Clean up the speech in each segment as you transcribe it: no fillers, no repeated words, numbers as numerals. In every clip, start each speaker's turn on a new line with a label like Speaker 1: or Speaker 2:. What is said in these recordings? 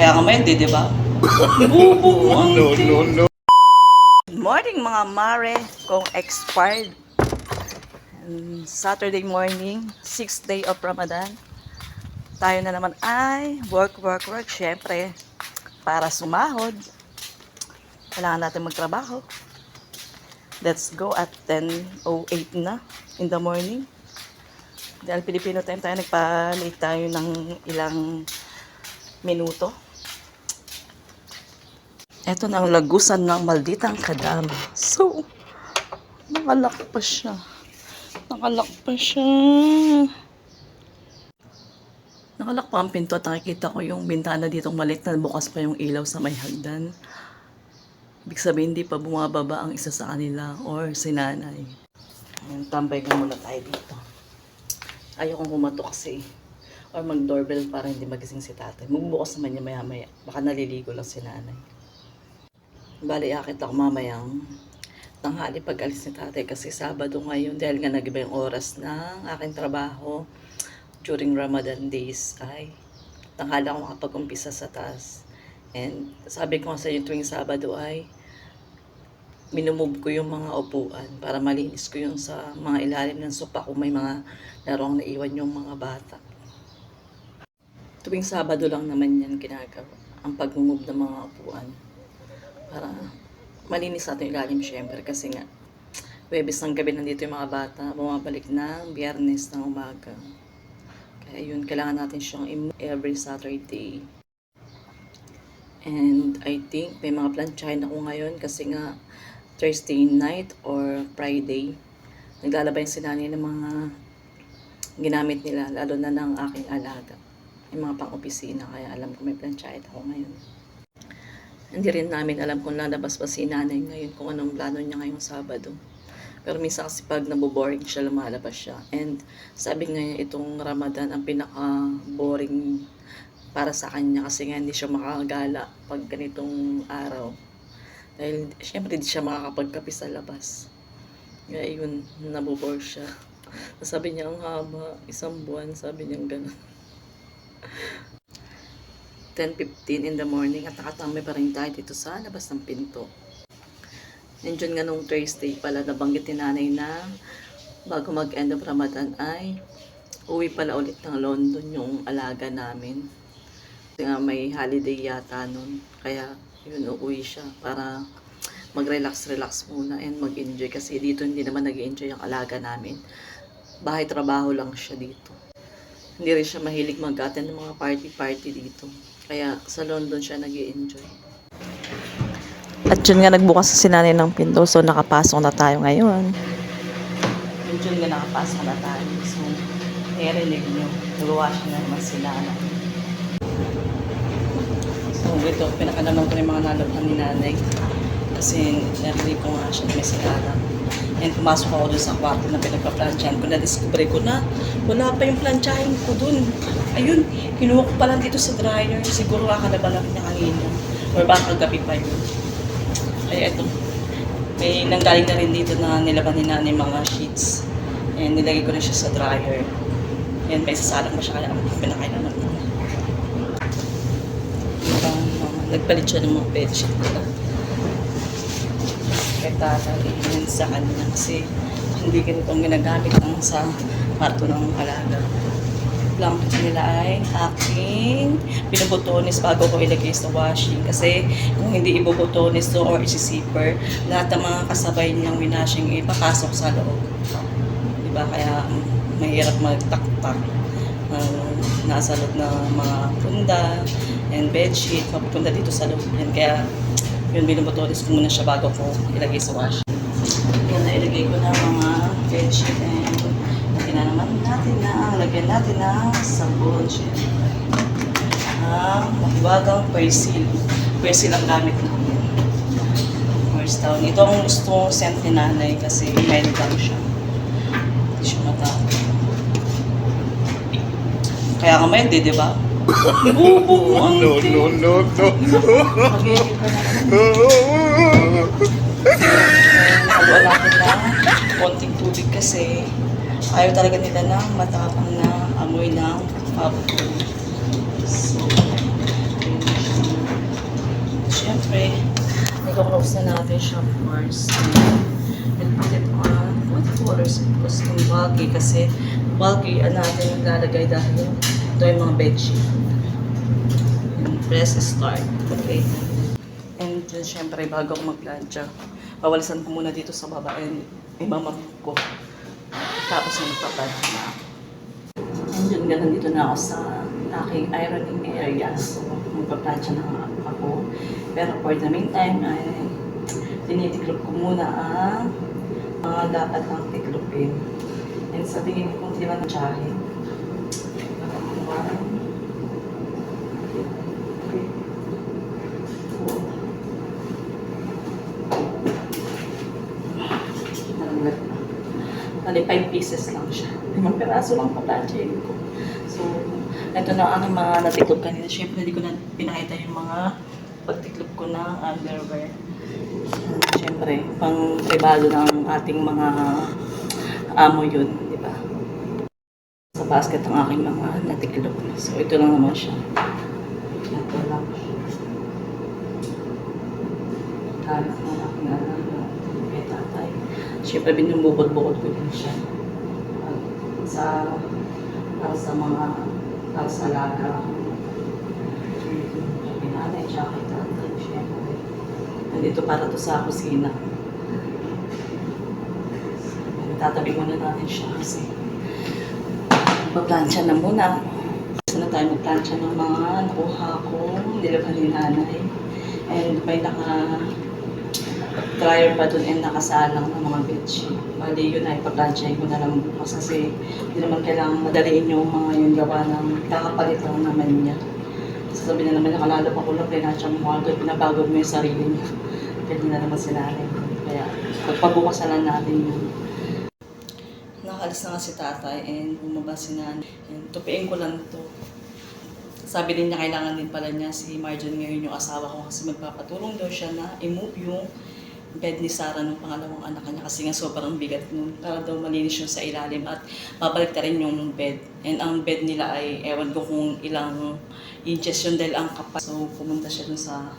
Speaker 1: Kaya nga may di ba? Bubo ang
Speaker 2: No, no, no.
Speaker 1: Good morning mga mare, kung expired. Saturday morning, 6th day of Ramadan. Tayo na naman ay work. Syempre, para sumahod, kailangan natin magtrabaho. Let's go at 10:08 na in the morning. Dahil Filipino time tayo, nagpa-late tayo ng ilang minuto. Ito na ang lagusan ng malditang kadama. So, nakalak pa siya. Nakalak pa ang pinto at nakikita ko yung bintana ditong maliit na bukas pa yung ilaw sa may hagdan. Ibig sabihin, hindi pa bumababa ang isa sa kanila or si nanay. Ayan, tambay ka muna tayo dito. Ayokong kumatok kasi or mag-doorbell para hindi magising si tatay. Magbukas naman niya maya-maya. Baka naliligo lang si nanay. Bali, akit ako mamayang tanghali pag alis ni tatay kasi Sabado ngayon dahil nga nag-iba yung oras ng aking trabaho during Ramadan days ay tanghali ako makapag-umpisa sa taas. And sabi ko sa inyo tuwing Sabado ay minumove ko yung mga upuan para malinis ko yung sa mga ilalim ng sopa kung may mga larong naiwan yung mga bata. Tuwing Sabado lang naman yan ginagawa, ang pag-move ng mga upuan. Para malinis natin ilalim syempre kasi nga Huwebes ng gabi nandito yung mga bata, bumabalik ng Biyernes ng umaga. Kaya yun, kailangan natin siyang every Saturday. And I think may mga plantsahin ako ngayon kasi nga Thursday night or Friday, naglalaba yung sinanay ng mga ginamit nila, lalo na ng aking alaga. Yung mga pang-opisina, kaya alam ko may plantsahin ako ngayon. Hindi rin namin alam kung lalabas pa si nanay ngayon, kung anong plano niya ngayong Sabado. Pero minsan kasi pag naboboring siya, lumalabas siya. And sabi nga itong Ramadan ang pinaka-boring para sa kanya kasi nga hindi siya makakagala pag ganitong araw. Dahil syempre hindi siya makakapagkape sa labas. Kaya yun, nabobore siya. Sabi niya, ang haba, 1 buwan, sabi niya gano'n. 10:15 in the morning at nakatambay pa rin tayo dito sa labas ng pinto. Nandiyan nga nung Thursday pala nabanggit ni nanay na bago mag-end of Ramadan ay uwi pala ulit ng London yung alaga namin. Kasi nga may holiday yata nun. Kaya yun, uuwi siya para mag-relax muna and mag-enjoy. Kasi dito hindi naman nag-enjoy yung alaga namin. Bahay trabaho lang siya dito. Hindi rin siya mahilig mag-attend ng mga party dito. Kaya sa London siya nag-i-enjoy. At yun nga, nagbukas sa sinanay ng pinto. So nakapasok na tayo ngayon. Yun nga, nakapasok na tayo. So, narinig nyo. Nag-wash na naman si nanay. So ito, pinakalaman ko yung mga nalabhan ni nanay. Kasi narinig ko nga siya na may sinala. And pumasok ako dun sa kwarto na pinagpa-planchahan ko. Na-discover ko na wala pa yung planchahin ko dun. Ayun, kinuha ko pa lang dito sa dryer. Siguro kakalaba lang niya kanina. Or baka gabi pa yun. Kaya ito, may nanggaling na rin dito na nilaban ni nanay mga sheets. And nilagay ko na siya sa dryer. And may sasalang pa siya kaya pinakailangan ko. Nagpalit siya ng mga bedsheet nila. Kaya tatalinin sa kanya kasi hindi ganitong ginagamit ang sa kwarto ng alaga. Blanket nila ay aking pinubutonis bago ko ilagay sa washing kasi kung hindi ibubutonis to or isi-zipper, lahat ng mga kasabay niyang winashing ipapasok sa loob. Diba? Kaya mahirap magtaktak. Nasa loob ng mga punda and bedsheet, mapupunta dito sa loob yan. Kaya yun, binubutonis ko muna siya bago ko ilagay sa washing. Yan, nailagay ko na mga bedsheet and lagyan na naman natin na, lagyan natin na sabon. Mahiwagang persil. Persil ang gamit namin. First down. Ito ang gusto scent ni nanay kasi mild lang siya. Hindi siya matapos. Kaya nga mild di ba? Bubo ang
Speaker 2: No, no, no, no.
Speaker 1: Nakaluan natin na konting tubig kasi ayaw talaga nila na matapang na amoy ng papo. So, yun siya. I-close na natin siya first. And put it on what colors? Because kung bulky kasi bulky natin ilalagay dahil ito yung mga bedsheet. And press start. Okay. And then, syempre, bago ako mag-plancha, pawalisan ko muna dito sa baba and imamap ko. Tapos magpa-plancha na ako. And yun, ganun dito na ako sa aking ironing area. So, magpa-plancha na ako. Pero for the meantime, ay tinitiklop ko muna ang mga dapat lang tiklopin. And sa tingin ko kung sila na tsahe. Bali, 5 pieces lang siya. 5 peraso lang pa-planchain ko. So, ito na ang aking mga natiklop kanina. Siyempre, hindi ko na pinakita yung mga pagtiklop ko ng underwear. Siyempre, pang privado ng ating mga amo yun, di ba? Sa basket ang aking mga natiklop. So, ito lang naman siya. Ito lang siya. Kalit ng aking alam na may tatay. Siyempre, binubukod-bukod ko din siya. Sa mga alaga. Pinanay, tsaka kay tatay. Siyempre. Nandito para to sa kusina. Tatabi muna natin siya kasi magpa-plancha na muna. Gusto na tayo magplancha ng mga nakuha ko, nilabhan ni nanay. And may naka-dryer pa dun and nakasalang ng mga bedsheet. Bali yun ay pa-planchahin ko na lang bukas kasi hindi naman kailangan madaliin yung mga yung gawa ng kakapalit lang naman niya. Sasabihin na naman nakalala pa ko lang pinatcha mo agad, pinabagod mo yung sarili niya. Pwede na naman si nanay. Kaya pagpabukas na lang natin yun. Nakaalis na nga si tatay and bumaba si nanay. And tupiin ko lang to. Sabi din niya kailangan din pala niya si Marjon ngayon yung asawa ko kasi magpapatulong daw siya na i-move yung bed ni Sarah ng pangalawang anak niya kasi nga sobrang bigat nun. Para daw malinis yung sa ilalim at babalik rin yung bed. And ang bed nila ay ewan ko kung ilang inches yun dahil ang kapal. So pumunta siya dun sa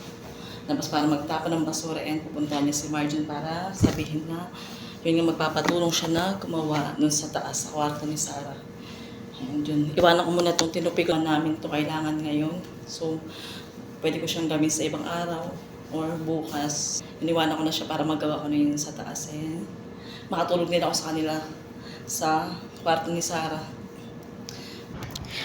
Speaker 1: labas para magtapon ng basura and pupunta niya si Marjon para sabihin na yun nga magpapatulong siya na gumawa dun sa taas sa kwarto ni Sarah. And yun, iwanan ko muna itong tinupi ko namin ito kailangan ngayon. So pwede ko siyang gawin sa ibang araw or bukas. Iniwanan ko na siya para magawa ko na yun sa taas. Eh. Makatulog din ako sa kanila sa kwarto ni Sarah.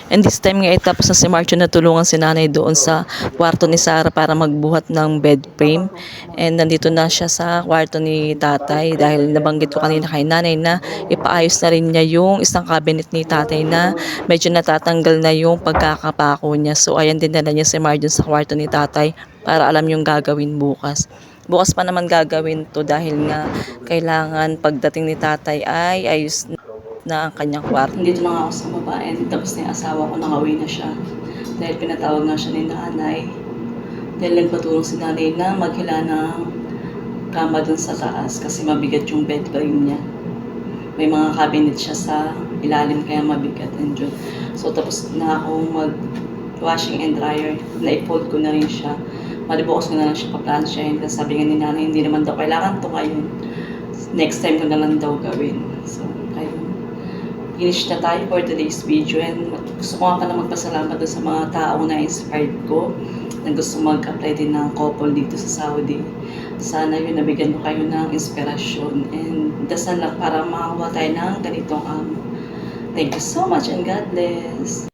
Speaker 1: And this time nga tapos na si Marjo na tulungan si nanay doon sa kwarto ni Sarah para magbuhat ng bed frame. And nandito na siya sa kwarto ni tatay dahil nabanggit ko kanina kay nanay na ipaayos na rin niya yung isang cabinet ni tatay na medyo natatanggal na yung pagkakapako niya. So ayan din na niya si Marjo sa kwarto ni tatay para alam yung gagawin bukas. Bukas pa naman gagawin to dahil nga kailangan pagdating ni tatay ay ayos na ang kanyang kwarto. Dito na nga ako sa baba and tapos na yung asawa ko nakauwi na siya. Dahil pinatawag na siya ni nanay. Dahil nagpatulong si nanay na maghila ng kama dun sa taas kasi mabigat yung bed frame niya. May mga cabinet siya sa ilalim kaya mabigat and yun. So tapos na ako mag-washing and dryer. Na-fold ko na rin siya. Malibukas ko na lang siya pa-planchain. Tapos sabi nga ni nanay, hindi naman daw kailangan to ngayon. Next time ko na lang daw gawin. So, ayun. Finish na tayo for today's video and gusto ko nga pala magpasalamat doon sa mga tao na inspired ko na gusto mag-apply din ng couple dito sa Saudi. Sana yun nabigyan ko kayo ng inspirasyon and dasal lang para makakuha tayo ng ganitong Thank you so much and God bless.